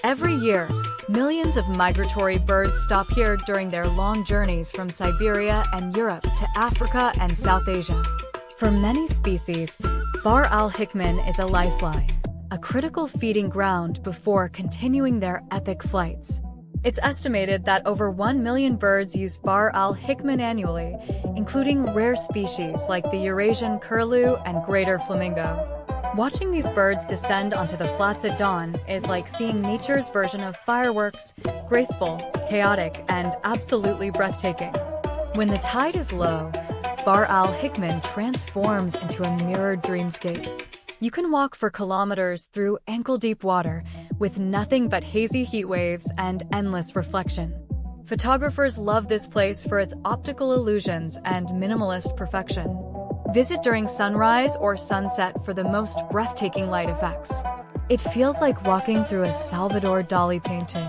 Every year, millions of migratory birds stop here during their long journeys from Siberia and Europe to Africa and South Asia. For many species, Bahr Al Hikman is a lifeline, a critical feeding ground before continuing their epic flights. It's estimated that over 1 million birds use Bahr Al Hikman annually, including rare species like the Eurasian curlew and greater flamingo. Watching these birds descend onto the flats at dawn is like seeing nature's version of fireworks, graceful, chaotic, and absolutely breathtaking. When the tide is low, Bahr Al Hikman transforms into a mirrored dreamscape. You can walk for kilometers through ankle-deep water with nothing but hazy heat waves and endless reflection. Photographers love this place for its optical illusions and minimalist perfection. Visit during sunrise or sunset for the most breathtaking light effects. It feels like walking through a Salvador Dali painting.